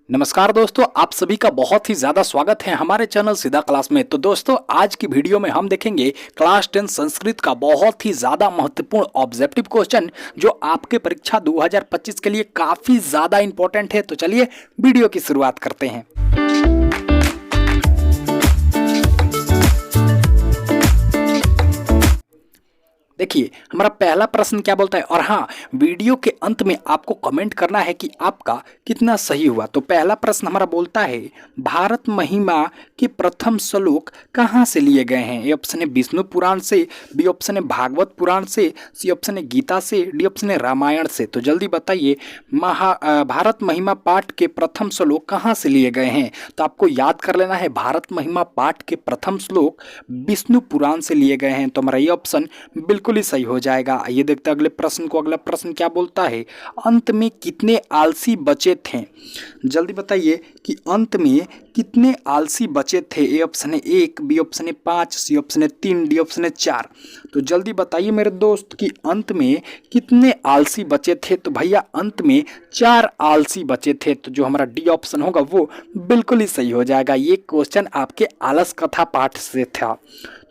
नमस्कार दोस्तों, आप सभी का बहुत ही ज़्यादा स्वागत है हमारे चैनल सीधा क्लास में। तो दोस्तों, आज की वीडियो में हम देखेंगे क्लास 10 संस्कृत का बहुत ही ज़्यादा महत्वपूर्ण ऑब्जेक्टिव क्वेश्चन जो आपके परीक्षा 2025 के लिए काफ़ी ज़्यादा इंपॉर्टेंट है। तो चलिए वीडियो की शुरुआत करते हैं। देखिए, हमारा पहला प्रश्न क्या बोलता है, और हाँ, वीडियो के अंत में आपको कमेंट करना है कि आपका कितना सही हुआ। तो पहला प्रश्न हमारा बोलता है, भारत महिमा के प्रथम श्लोक कहाँ से लिए गए हैं? ए ऑप्शन है विष्णु पुराण से, बी ऑप्शन है भागवत पुराण से, सी ऑप्शन है गीता से, डी ऑप्शन है रामायण से। तो जल्दी बताइए, भारत महिमा पाठ के प्रथम श्लोक कहाँ से लिए गए हैं? तो आपको याद कर लेना है, भारत महिमा पाठ के प्रथम श्लोक विष्णु पुराण से लिए गए हैं। तो हमारा ये ऑप्शन बिल्कुल ही सही हो जाएगा। आइए देखते हैं अगले प्रश्न को। अगला प्रश्न क्या बोलता है, अंत में कितने आलसी बचे थे? जल्दी बताइए कि अंत में कितने आलसी बचे थे? ए ऑप्शन है 1, बी ऑप्शन है 5, सी ऑप्शन है 3, डी ऑप्शन है 4। तो जल्दी बताइए मेरे दोस्त कि अंत में कितने आलसी बचे थे? तो भैया अंत में 4 आलसी बचे थे। तो जो हमारा डी ऑप्शन होगा वो बिल्कुल ही सही हो जाएगा। ये क्वेश्चन आपके आलस कथा पाठ से था।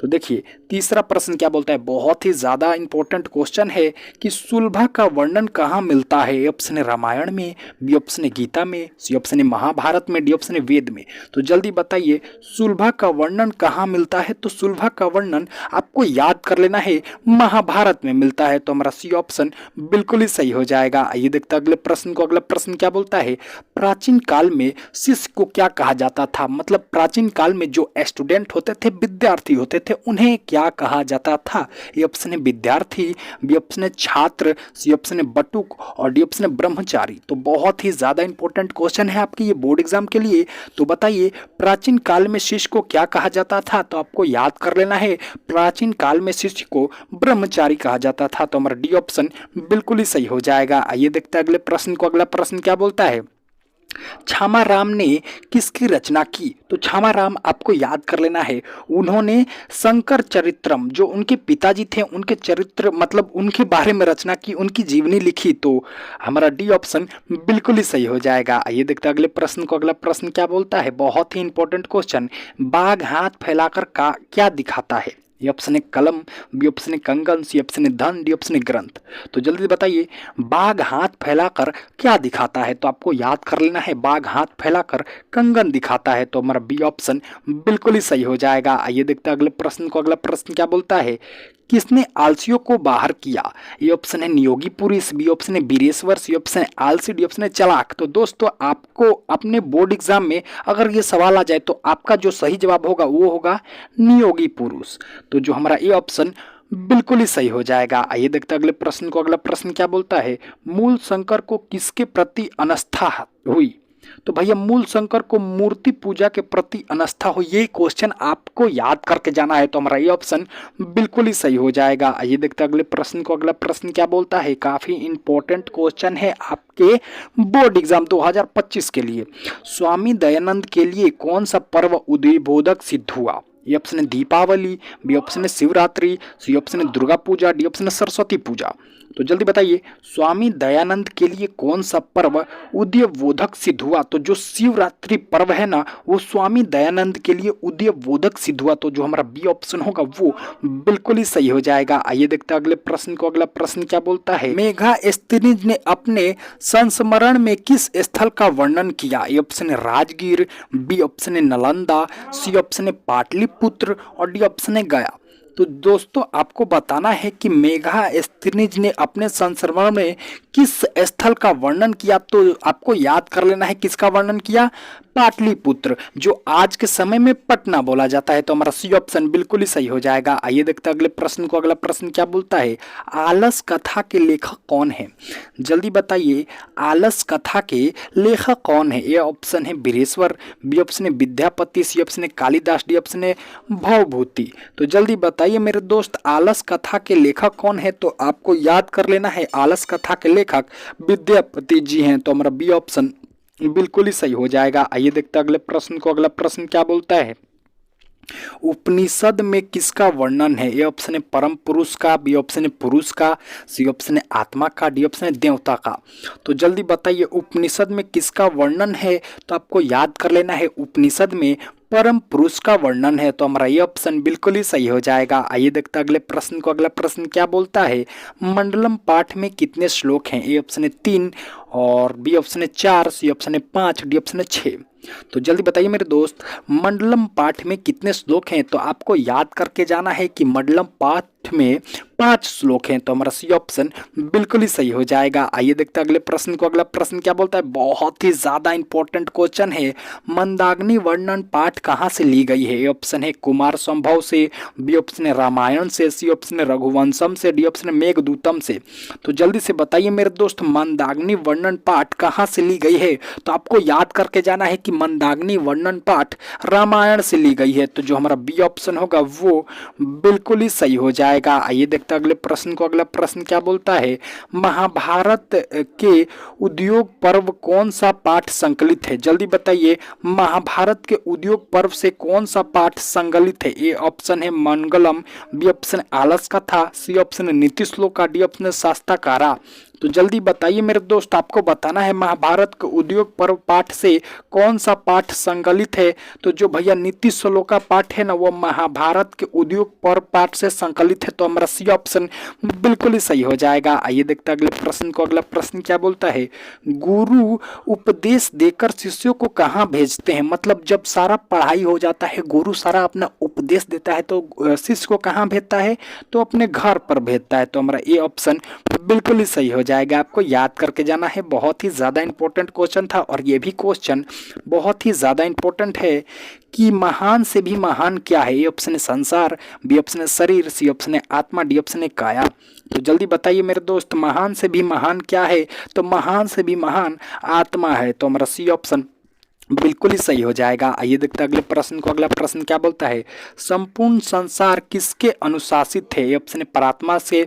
तो देखिए तीसरा प्रश्न क्या बोलता है, बहुत ही ज़्यादा इंपॉर्टेंट क्वेश्चन है कि सुलभा का वर्णन कहाँ मिलता है? ए ऑप्शन है रामायण में, बी ऑप्शन है गीता में, सी ऑप्शन है महाभारत में, डी ऑप्शन है वेद में। तो जल्दी बताइए सुलभा का वर्णन कहाँ मिलता है? तो सुलभा का वर्णन आपको याद कर लेना है, महाभारत में मिलता है। तो हमारा सी ऑप्शन बिल्कुल ही सही हो जाएगा। आइए देखते हैं अगले प्रश्न को। अगला प्रश्न क्या बोलता है, प्राचीन काल में शिष्य को क्या कहा जाता था? मतलब प्राचीन काल में जो स्टूडेंट होते थे, विद्यार्थी होते थे, उन्हें क्या कहा जाता था? ए ऑप्शन है विद्यार्थी, बी ऑप्शन है छात्र, सी ऑप्शन है बटुक और डी ऑप्शन है ब्रह्मचारी। तो बहुत ही ज्यादा इंपॉर्टेंट क्वेश्चन है आपके ये बोर्ड एग्जाम के लिए। तो बताइए प्राचीन काल में शिष्य को क्या कहा जाता था? तो आपको याद कर लेना है, प्राचीन काल में शिष्य को ब्रह्मचारी कहा जाता था। तो हमारा डी ऑप्शन बिल्कुल ही सही हो जाएगा। आइए देखते हैं अगले प्रश्न को। अगला प्रश्न क्या बोलता है, छामाराम ने किसकी रचना की? तो छामाराम आपको याद कर लेना है, उन्होंने शंकर चरित्रम, जो उनके पिताजी थे उनके चरित्र मतलब उनके बारे में रचना की, उनकी जीवनी लिखी। तो हमारा डी ऑप्शन बिल्कुल ही सही हो जाएगा। आइए देखते हैं अगले प्रश्न को। अगला प्रश्न क्या बोलता है, बहुत ही इंपॉर्टेंट क्वेश्चन, बाघ हाथ फैलाकर का क्या दिखाता है? ये ऑप्शन है कलम, बी ऑप्शन है कंगन, सी ऑप्शन है धन, डी ऑप्शन है ग्रंथ। तो जल्दी बताइए बाघ हाथ फैलाकर क्या दिखाता है? तो आपको याद कर लेना है, बाघ हाथ फैलाकर कंगन दिखाता है। तो हमारा बी ऑप्शन बिल्कुल ही सही हो जाएगा। आइए देखते हैं अगले प्रश्न को। अगला प्रश्न क्या बोलता है, किसने आलसियों को बाहर किया? ये ऑप्शन है नियोगी पुरुष, बी ऑप्शन है वीरेश्वर, सी ऑप्शन है आलसी, डी ऑप्शन है चालाक। तो दोस्तों आपको अपने बोर्ड एग्जाम में अगर ये सवाल आ जाए तो आपका जो सही जवाब होगा वो होगा नियोगी पुरुष। तो जो हमारा ये ऑप्शन बिल्कुल ही सही हो जाएगा। आइए देखते हैं अगले प्रश्न को। अगला प्रश्न क्या बोलता है, मूल शंकर को किसके प्रति अनास्था हुई? तो भैया मूल शंकर को मूर्ति पूजा के प्रति अनास्था हो, ये क्वेश्चन आपको याद करके जाना है। तो हमारा ये ऑप्शन बिल्कुल ही सही हो जाएगा। आइए देखते हैं अगले प्रश्न को। अगला प्रश्न क्या बोलता है, काफी इंपॉर्टेंट क्वेश्चन है आपके बोर्ड एग्जाम 2025 के लिए। स्वामी दयानंद के लिए कौन सा पर्व उद्बोधक सिद्ध हुआ? ये ऑप्शन है दीपावली, बी ऑप्शन है शिवरात्रि, सी ऑप्शन है दुर्गा पूजा, डी ऑप्शन है सरस्वती पूजा। तो जल्दी बताइए स्वामी दयानंद के लिए कौन सा पर्व उद्बोधक सिद्ध हुआ? तो जो शिवरात्रि पर्व है ना, वो स्वामी दयानंद के लिए उद्बोधक सिद्ध हुआ। तो जो हमारा बी ऑप्शन होगा वो बिल्कुल ही सही हो जाएगा। आइए देखते हैं अगले प्रश्न को। अगला प्रश्न क्या बोलता है, मेगास्थनीज ने अपने संस्मरण में किस स्थल का वर्णन किया? ए ऑप्शन है राजगीर, बी ऑप्शन है नालंदा, सी ऑप्शन है पाटलिपुत्र और डी ऑप्शन है गया। तो दोस्तों आपको बताना है कि मेगास्थनीज ने अपने संस्मरण में किस स्थल का वर्णन किया। तो आपको याद कर लेना है किसका वर्णन किया, पाटलिपुत्र, जो आज के समय में पटना बोला जाता है। तो हमारा सी ऑप्शन बिल्कुल ही सही हो जाएगा। आइए देखते हैं अगले प्रश्न को। अगला प्रश्न क्या बोलता है, आलस कथा के लेखक कौन है? जल्दी बताइए आलस कथा के लेखक कौन है? ए ऑप्शन है वीरेश्वर, बी ऑप्शन है विद्यापति, सी ऑप्शन है कालिदास, डी ऑप्शन है भवभूति। तो जल्दी बताइए मेरे दोस्त आलस कथा के लेखक कौन है? तो आपको याद कर लेना है, आलस कथा के लेखक विद्यापति जी हैं। तो हमारा बी ऑप्शन बिल्कुल ही सही हो जाएगा। आइए देखते हैं अगले प्रश्न को। अगला प्रश्न क्या बोलता है, उपनिषद में किसका वर्णन है? ए ऑप्शन है परम पुरुष का, बी ऑप्शन है पुरुष का, सी ऑप्शन है आत्मा का, डी ऑप्शन है देवता का। तो जल्दी बताइए उपनिषद में किसका वर्णन है? तो आपको याद कर लेना है उपनिषद में परम पुरुष का वर्णन है। तो हमारा ये ऑप्शन बिल्कुल ही सही हो जाएगा। आइए देखते हैं अगले प्रश्न को। अगला प्रश्न क्या बोलता है? मंडलम पाठ में कितने श्लोक हैं? ए ऑप्शन है 3 और बी ऑप्शन है 4, सी ऑप्शन है 5, डी ऑप्शन है 6। तो जल्दी बताइए मेरे दोस्त, मंडलम पाठ में कितने श्लोक हैं? तो आपको याद करके जाना है कि मंडलम पाठ में 5 श्लोक हैं। तो हमारा सी ऑप्शन बिल्कुल ही सही हो जाएगा। आइए देखते हैं अगले प्रश्न को। अगला प्रश्न क्या बोलता है? बहुत ही ज्यादा इंपॉर्टेंट क्वेश्चन है। मंदाग्नि वर्णन पाठ कहाँ से ली गई है? ए ऑप्शन है कुमार संभव से, बी ऑप्शन है रामायण से, सी ऑप्शन है रघुवंशम से, डी ऑप्शन है मेघदूतम से। तो जल्दी से बताइए मेरे दोस्त, मंदाग्नि वर्णन पाठ कहाँ से ली गई है? तो आपको याद करके जाना है कि मंदाग्नि वर्णन पाठ रामायण से ली गई है। तो जो हमारा बी ऑप्शन होगा वो बिल्कुल ही सही हो जाएगा। आइए देखते हैं अगले प्रश्न को। अगला प्रश्न क्या बोलता है? महाभारत के उद्योग पर्व कौन सा पाठ संकलित है? जल्दी बताइए, महाभारत के उद्योग पर्व से कौन सा पाठ संकलित है? ए ऑप्शन है मंगलम, बी ऑप्शन आलस कथा, सी ऑप्शन है नीति श्लोका, डी ऑप्शन शास्त्राकारा। तो जल्दी बताइए मेरे दोस्त, आपको बताना है महाभारत के उद्योग पर्व पाठ से कौन सा पाठ संकलित है। तो जो भैया नीति श्लोका पाठ है ना, वो महाभारत के उद्योग पर्व पाठ से संकलित है। तो हमारा सी ऑप्शन बिल्कुल ही सही हो जाएगा। आइए देखते हैं अगले प्रश्न को। अगला प्रश्न क्या बोलता है? गुरु उपदेश देकर शिष्यों को कहाँ भेजते हैं? मतलब जब सारा पढ़ाई हो जाता है, गुरु सारा अपना उपदेश देता है, तो शिष्य को कहाँ भेजता है? तो अपने घर पर भेजता है। तो हमारा ये ऑप्शन बिल्कुल ही सही हो जाएगा। आपको याद करके जाना है, बहुत ही ज़्यादा इंपॉर्टेंट क्वेश्चन था। और ये भी क्वेश्चन बहुत ही ज़्यादा इंपॉर्टेंट है कि महान से भी महान क्या है? ए ऑप्शन है संसार, बी ऑप्शन है शरीर, सी ऑप्शन है आत्मा, डी ऑप्शन है काया। तो जल्दी बताइए मेरे दोस्त, महान से भी महान क्या है? तो महान से भी महान आत्मा है। तो हमारा सी ऑप्शन बिल्कुल ही सही हो जाएगा। आइए देखते हैं अगले प्रश्न को। अगला प्रश्न क्या बोलता है? संपूर्ण संसार किसके अनुशासित है? ए ऑप्शन है परात्मा से,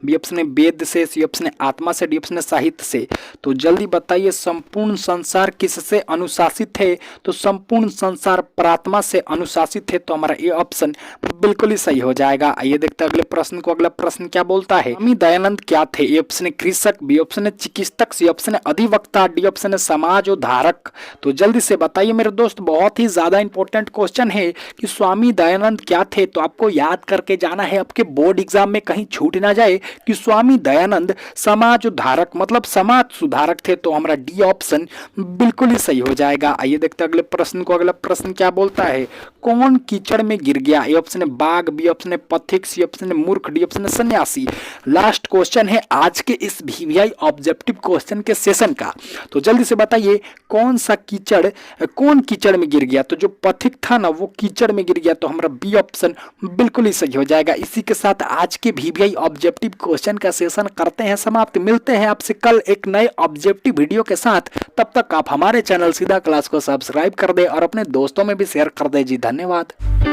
बी ऑप्शन है वेद से, सी ऑप्शन है आत्मा से, डी ऑप्शन है साहित्य से। तो जल्दी बताइए, संपूर्ण संसार किससे अनुशासित है? तो संपूर्ण संसार परात्मा से अनुशासित है। तो हमारा ये ऑप्शन बिल्कुल ही सही हो जाएगा। आइए देखते हैं अगले प्रश्न को। अगला प्रश्न क्या बोलता है? स्वामी दयानंद क्या थे? ए ऑप्शन है कृषक, बी ऑप्शन है चिकित्सक, सी ऑप्शन है अधिवक्ता, डी ऑप्शन है समाज उद्धारक। तो जल्दी से बताइए मेरे दोस्त, बहुत ही ज्यादा इंपॉर्टेंट क्वेश्चन है कि स्वामी दयानंद क्या थे। तो आपको याद करके जाना है, आपके बोर्ड एग्जाम में कहीं छूट ना जाए कि स्वामी दयानंद समाज उद्धारक मतलब समाज सुधारक थे। तो हमारा डी ऑप्शन बिल्कुल ही सही हो जाएगा। आइए देखते हैं अगले प्रश्न को। अगला प्रश्न क्या बोलता है? कौन कीचड़ में गिर गया? ए ऑप्शन है बाघ, बी ऑप्शन है पथिक, सी ऑप्शन है मूर्ख, डी ऑप्शन है सन्यासी। लास्ट क्वेश्चन है आज के इस VVI ऑब्जेक्टिव क्वेश्चन के सेशन का। तो जल्दी से बताइए, कौन कीचड़ में गिर गया? तो जो पथिक था ना, वो कीचड़ में गिर गया। तो हमारा बी ऑप्शन बिल्कुल ही सही हो जाएगा। इसी के साथ आज के VVI ऑब्जेक्टिव क्वेश्चन का सेशन करते हैं समाप्त। मिलते हैं आपसे कल एक नए ऑब्जेक्टिव वीडियो के साथ। तब तक आप हमारे चैनल सीधा क्लास को सब्सक्राइब कर दे और अपने दोस्तों में भी शेयर कर दे जी। धन्यवाद।